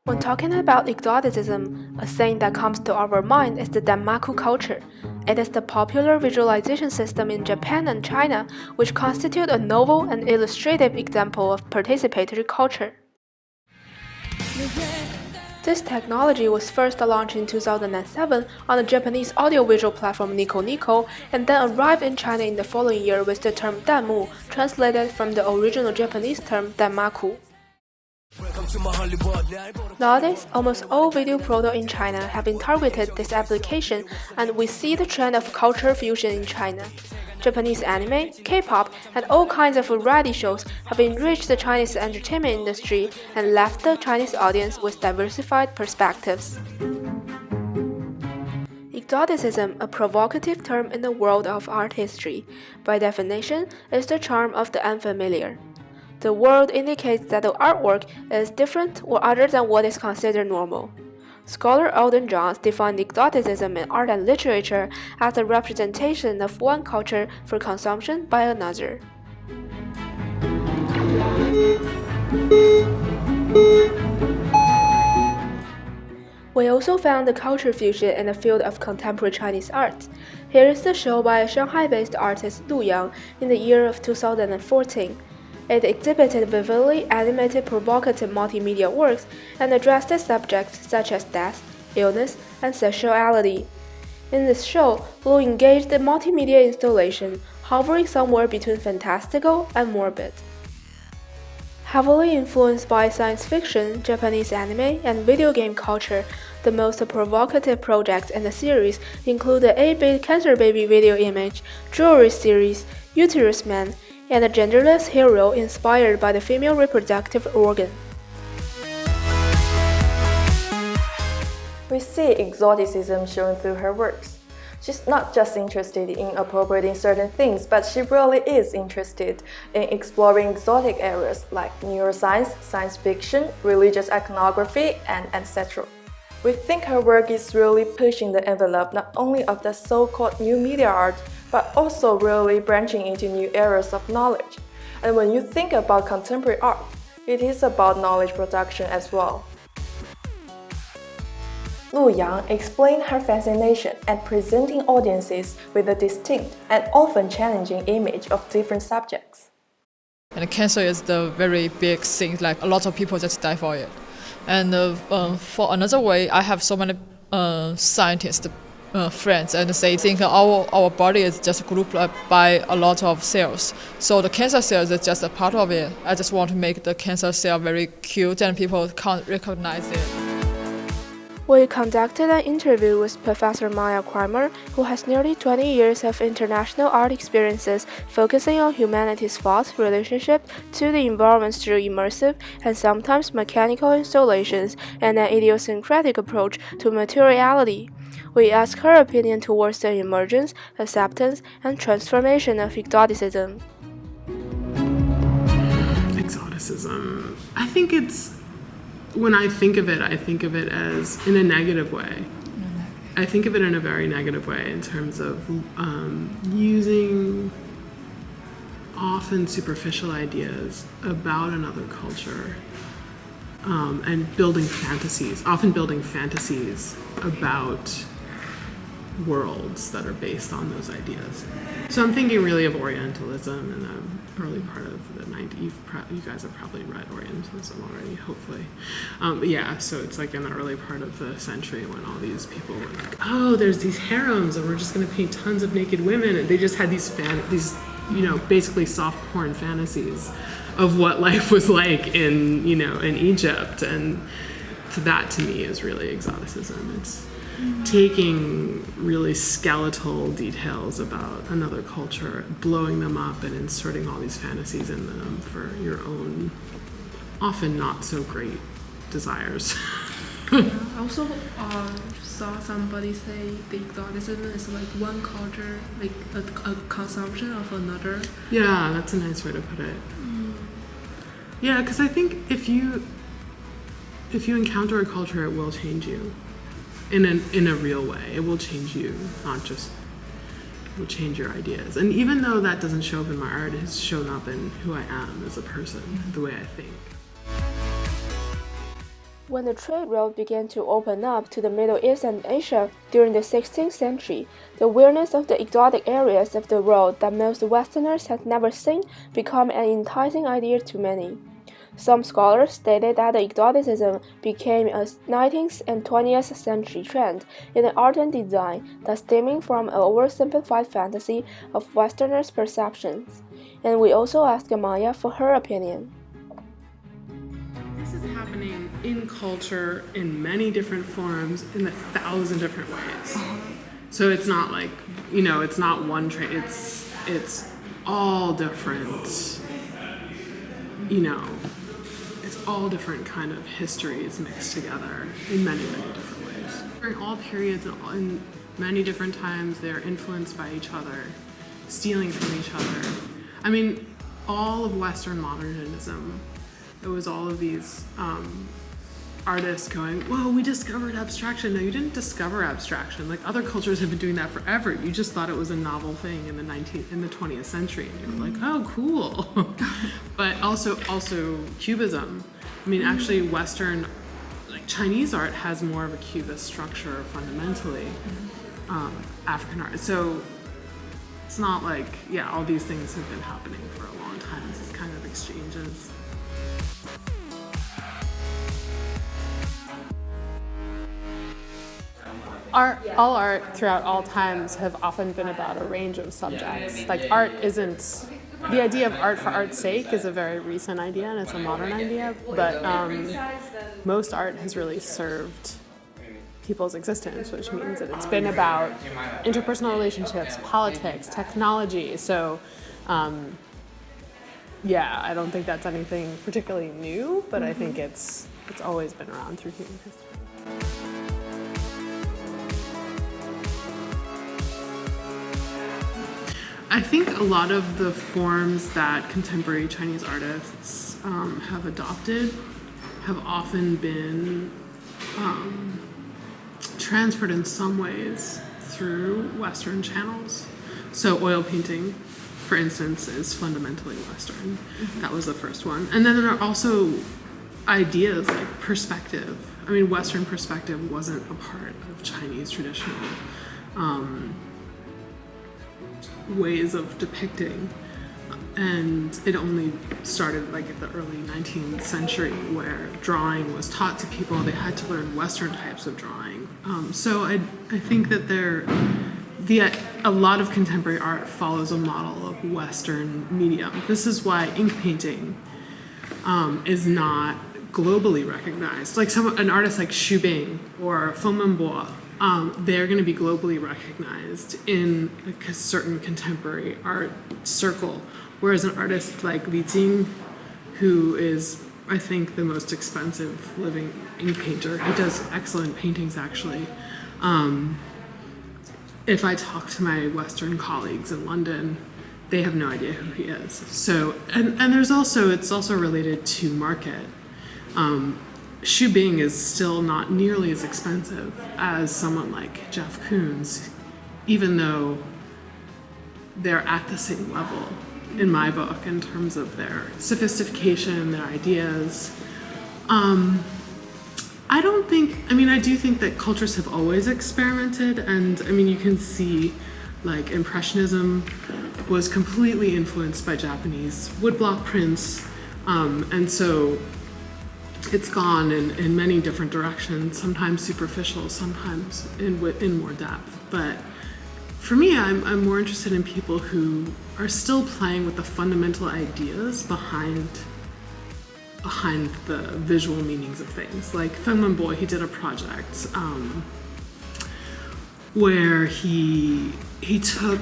When talking about exoticism, a thing that comes to our mind is the Danmaku culture. It is the popular visualization system in Japan and China, which constitute a novel and illustrative example of participatory culture. This technology was first launched in 2007 on the Japanese audiovisual platform Nico Nico, and then arrived in China in the following year with the term Danmu, translated from the original Japanese term Danmaku. Nowadays, almost all video products in China have been targeted this application, and we see the trend of culture fusion in China. Japanese anime, K-pop, and all kinds of variety shows have enriched the Chinese entertainment industry and left the Chinese audience with diversified perspectives. Exoticism, a provocative term in the world of art history, by definition, is the charm of the unfamiliar. The word indicates that the artwork is different or other than what is considered normal. Scholar Alden Johns defined exoticism in art and literature as the representation of one culture for consumption by another. We also found the culture fusion in the field of contemporary Chinese art. Here is the show by a Shanghai-based artist Lu Yang in the year of 2014. It exhibited vividly animated provocative multimedia works and addressed subjects such as death, illness, and sexuality. In this show, Lu engaged the multimedia installation, hovering somewhere between fantastical and morbid. Heavily influenced by science fiction, Japanese anime, and video game culture, the most provocative projects in the series include the 8-bit cancer baby video image, jewelry series, Uterus Man, and a genderless hero inspired by the female reproductive organ. We see exoticism shown through her works. She's not just interested in appropriating certain things, but she really is interested in exploring exotic areas like neuroscience, science fiction, religious iconography, and etc. We think her work is really pushing the envelope not only of the so-called new media art, but also really branching into new areas of knowledge. And when you think about contemporary art, it is about knowledge production as well. Lu Yang explained her fascination at presenting audiences with a distinct and often challenging image of different subjects. And cancer is the very big thing, like a lot of people just die for it. And for another way, I have so many scientists friends, and they think our body is just grouped up by a lot of cells. So the cancer cells is just a part of it. I just want to make the cancer cell very cute and people can't recognize it. We conducted an interview with Professor Maya Kramer, who has nearly 20 years of international art experiences focusing on humanity's thought relationship to the environment through immersive and sometimes mechanical installations and an idiosyncratic approach to materiality. We asked her opinion towards the emergence, acceptance, and transformation of exoticism. Exoticism. When I think of it as in a negative way. I think of it in a very negative way in terms of using often superficial ideas about another culture and often building fantasies about worlds that are based on those ideas. So I'm thinking really of Orientalism in the early part of the 90s. You guys have probably read Orientalism already, hopefully. But yeah, so it's like in the early part of the century when all these people were like, oh, there's these harems and we're just going to paint tons of naked women. And they just had these basically soft porn fantasies of what life was like in Egypt. And so that to me is really exoticism. It's taking really skeletal details about another culture, blowing them up and inserting all these fantasies in them for your own, often not so great desires. I also saw somebody say the exoticism is like one culture, like a consumption of another. Yeah, that's a nice way to put it. Yeah, because I think if you encounter a culture, it will change you. In a real way. It will change you, not just it will change your ideas. And even though that doesn't show up in my art, it has shown up in who I am as a person, the way I think. When the trade route began to open up to the Middle East and Asia during the 16th century, the awareness of the exotic areas of the world that most Westerners had never seen became an enticing idea to many. Some scholars stated that exoticism became a 19th and 20th century trend in the art and design that stemming from an oversimplified fantasy of Westerners' perceptions. And we also asked Maya for her opinion. This is happening in culture in many different forms in 1,000 different ways. So it's not like, it's not one trait. It's all different, it's all different kind of histories mixed together in many, many different ways. During all periods and in many different times, they're influenced by each other, stealing from each other. I mean, all of Western modernism, it was all of these artists going, whoa, we discovered abstraction. No, you didn't discover abstraction. Like, other cultures have been doing that forever. You just thought it was a novel thing in the 20th century. And you were like, oh, cool. But also Cubism. I mean, actually Western, like Chinese art has more of a cubist structure fundamentally, African art. So it's not like, all these things have been happening for a long time. It's kind of exchanges. All art throughout all times have often been about a range of subjects. Like, art isn't, the idea of art for art's sake is a very recent idea and it's a modern idea, but most art has really served people's existence, which means that it's been about interpersonal relationships, politics, technology. So I don't think that's anything particularly new, but I think it's always been around through human history. I think a lot of the forms that contemporary Chinese artists have adopted have often been transferred in some ways through Western channels. So oil painting, for instance, is fundamentally Western. That was the first one. And then there are also ideas like perspective. I mean, Western perspective wasn't a part of Chinese traditional ways of depicting, and it only started like at the early 19th century where drawing was taught to people. They had to learn Western types of drawing. So I think that a lot of contemporary art follows a model of Western medium. This is why ink painting is not globally recognized. Like an artist like CCCF-SHU or Bo, they're going to be globally recognized in a certain contemporary art circle, whereas an artist like Li Jing, who is, I think, the most expensive living ink painter, he does excellent paintings actually. If I talk to my Western colleagues in London, they have no idea who he is. So, and it's also related to market. CCCF-SHU is still not nearly as expensive as someone like Jeff Koons, even though they're at the same level in my book in terms of their sophistication, their ideas. I do think that cultures have always experimented, and I mean, you can see like Impressionism was completely influenced by Japanese woodblock prints, and so it's gone in many different directions, sometimes superficial, sometimes in more depth. But for me, I'm more interested in people who are still playing with the fundamental ideas behind the visual meanings of things. Like Bo, he did a project where he took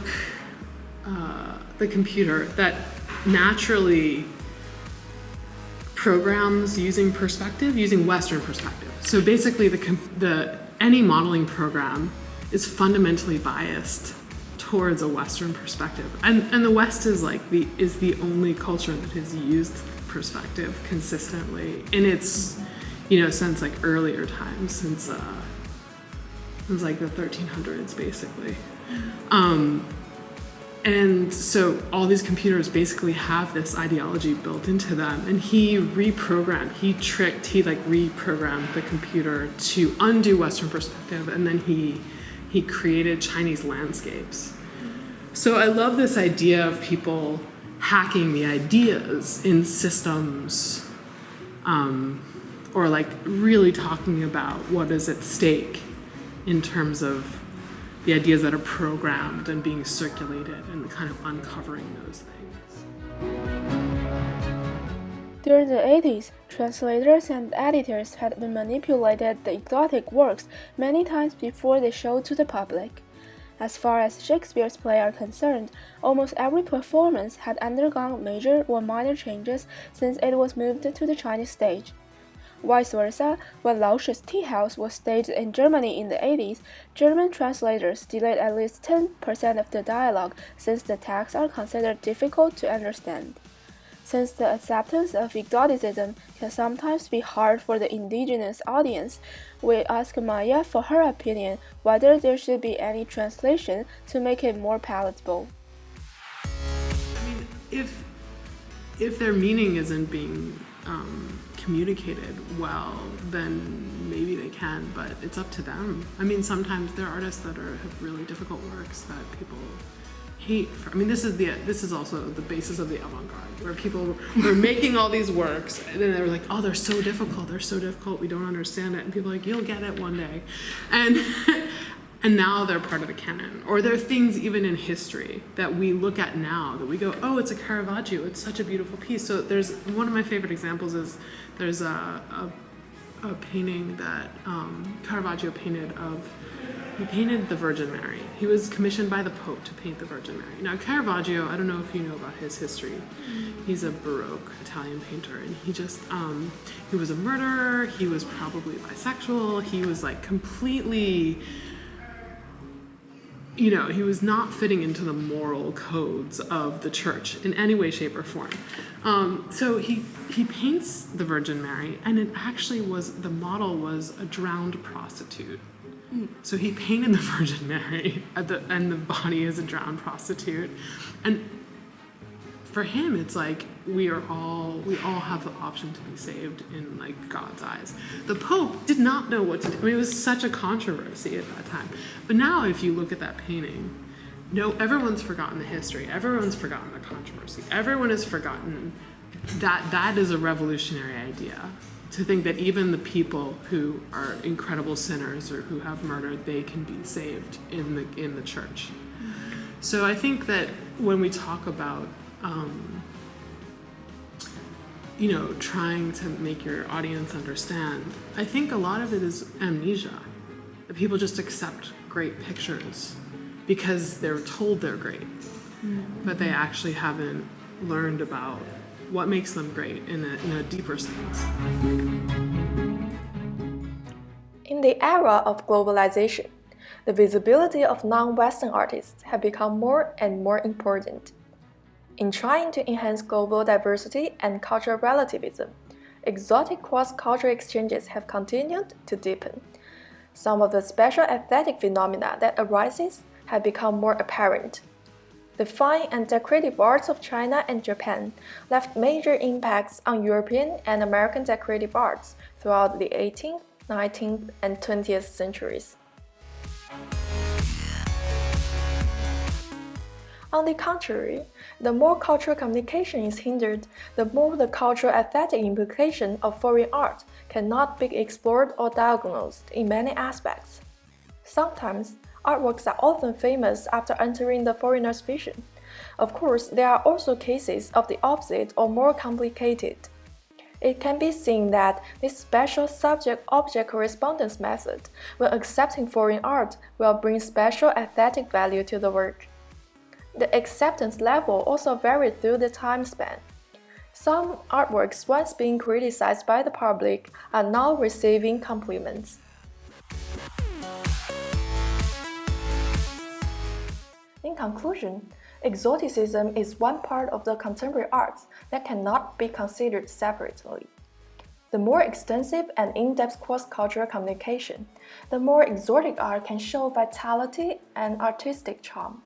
the computer that naturally programs using Western perspective. So basically, any modeling program is fundamentally biased towards a Western perspective, and the West is the only culture that has used perspective consistently in its since like earlier times, since like the 1300s basically. And so all these computers basically have this ideology built into them, and he reprogrammed the computer to undo Western perspective, and then he created Chinese landscapes. So I love this idea of people hacking the ideas in systems, or like really talking about what is at stake in terms of the ideas that are programmed and being circulated, and kind of uncovering those things. During the 80s, translators and editors had manipulated the exotic works many times before they showed to the public. As far as Shakespeare's plays are concerned, almost every performance had undergone major or minor changes since it was moved to the Chinese stage. Vice versa, when Lao Shi's Tea House was staged in Germany in the 80s, German translators delayed at least 10% of the dialogue since the texts are considered difficult to understand. Since the acceptance of exoticism can sometimes be hard for the indigenous audience, we asked Maya for her opinion whether there should be any translation to make it more palatable. I mean, if their meaning isn't being communicated well, then maybe they can, but it's up to them. I mean, sometimes there are artists that have really difficult works that people hate. This is also the basis of the avant-garde, where people were making all these works, and then they were like, oh, they're so difficult, we don't understand it, and people are like, you'll get it one day, and now they're part of the canon. Or there are things even in history that we look at now that we go, oh, it's a Caravaggio, it's such a beautiful piece. So there's one of my favorite examples is there's a painting that Caravaggio painted he painted the Virgin Mary. He was commissioned by the Pope to paint the Virgin Mary. Now Caravaggio, I don't know if you know about his history. He's a Baroque Italian painter, and he was a murderer, he was probably bisexual, he was like completely, he was not fitting into the moral codes of the church in any way, shape, or form. So he paints the Virgin Mary, and it actually the model was a drowned prostitute. So he painted the Virgin Mary, and the body is a drowned prostitute. And for him, it's like we all have the option to be saved in like God's eyes. The Pope did not know what to do. It was such a controversy at that time. But now, if you look at that painting, everyone's forgotten the history. Everyone's forgotten the controversy. Everyone has forgotten that is a revolutionary idea. To think that even the people who are incredible sinners or who have murdered, they can be saved in the church. So I think that when we talk about trying to make your audience understand, I think a lot of it is amnesia. That people just accept great pictures because they're told they're great, but they actually haven't learned about what makes them great in a deeper sense. In the era of globalization, the visibility of non-Western artists have become more and more important. In trying to enhance global diversity and cultural relativism, exotic cross-cultural exchanges have continued to deepen. Some of the special aesthetic phenomena that arises have become more apparent. The fine and decorative arts of China and Japan left major impacts on European and American decorative arts throughout the 18th, 19th, and 20th centuries. On the contrary, the more cultural communication is hindered, the more the cultural aesthetic implication of foreign art cannot be explored or diagnosed in many aspects. Sometimes, artworks are often famous after entering the foreigner's vision. Of course, there are also cases of the opposite or more complicated. It can be seen that this special subject-object correspondence method, when accepting foreign art, will bring special aesthetic value to the work. The acceptance level also varied through the time span. Some artworks once being criticized by the public are now receiving compliments. In conclusion, exoticism is one part of the contemporary arts that cannot be considered separately. The more extensive and in-depth cross-cultural communication, the more exotic art can show vitality and artistic charm.